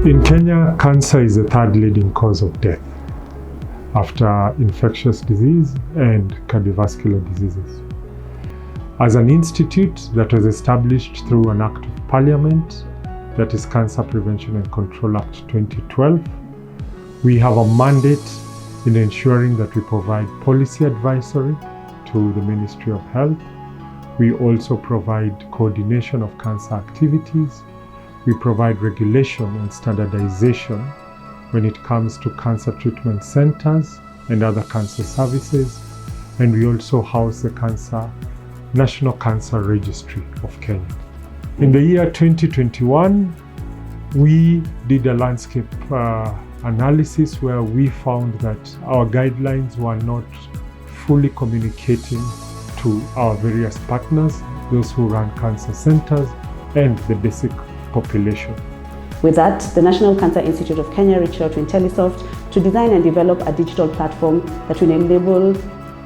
In Kenya, cancer is the third leading cause of death after infectious disease and cardiovascular diseases. As an institute that was established through an Act of Parliament, that is Cancer Prevention and Control Act 2012, we have a mandate in ensuring that we provide policy advisory to the Ministry of Health. We also provide coordination of cancer activities. We provide regulation and standardization when it comes to cancer treatment centers and other cancer services. And we also house the National Cancer Registry of Kenya. In the year 2021, we did a landscape analysis where we found that our guidelines were not fully communicating to our various partners, those who run cancer centers, and the basic population. With that, the National Cancer Institute of Kenya reached out to IntelliSOFT to design and develop a digital platform that will enable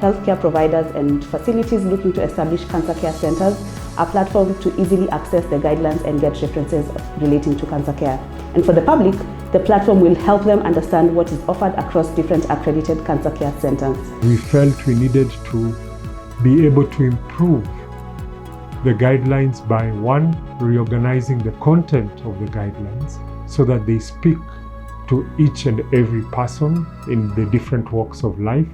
healthcare providers and facilities looking to establish cancer care centers a platform to easily access the guidelines and get references relating to cancer care. And for the public, the platform will help them understand what is offered across different accredited cancer care centers. We felt we needed to be able to improve the guidelines by, one, reorganizing the content of the guidelines so that they speak to each and every person in the different walks of life,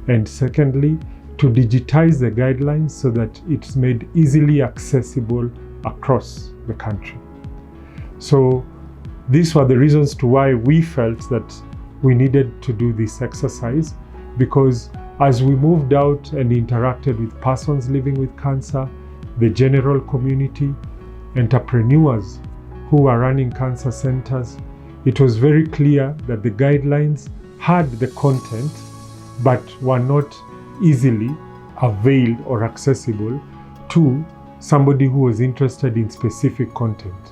and secondly, to digitize the guidelines so that it's made easily accessible across the country. So these were the reasons to why we felt that we needed to do this exercise, because as we moved out and interacted with persons living with cancer, the general community, entrepreneurs who are running cancer centers, it was very clear that the guidelines had the content but were not easily availed or accessible to somebody who was interested in specific content.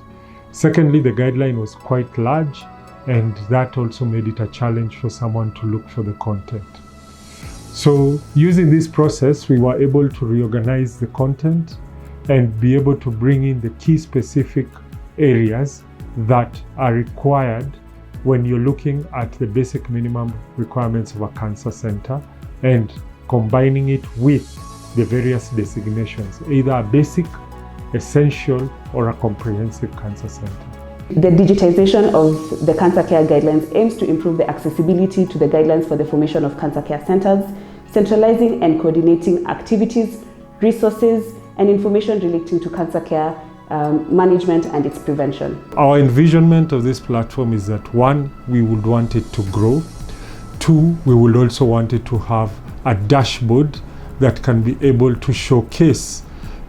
Secondly, the guideline was quite large, and that also made it a challenge for someone to look for the content. So using this process, we were able to reorganize the content and be able to bring in the key specific areas that are required when you're looking at the basic minimum requirements of a cancer center and combining it with the various designations, either a basic, essential, or a comprehensive cancer center. The digitization of the cancer care guidelines aims to improve the accessibility to the guidelines for the formation of cancer care centers, centralizing and coordinating activities, resources, and information relating to cancer care management and its prevention. Our envisionment of this platform is that, one, we would want it to grow. Two, we would also want it to have a dashboard that can be able to showcase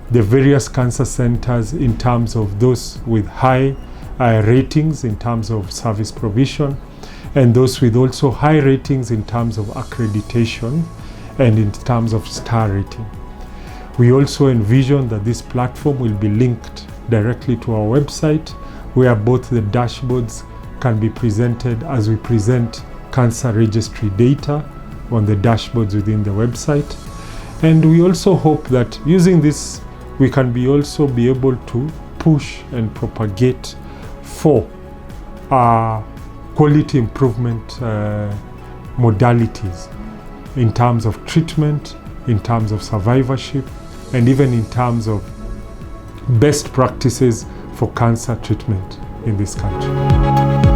the various cancer centers in terms of those with high ratings in terms of service provision, and those with also high ratings in terms of accreditation and in terms of star rating. We also envision that this platform will be linked directly to our website, where both the dashboards can be presented as we present cancer registry data on the dashboards within the website. And we also hope that using this, we can also be able to push and propagate for quality improvement modalities in terms of treatment, in terms of survivorship, and even in terms of best practices for cancer treatment in this country.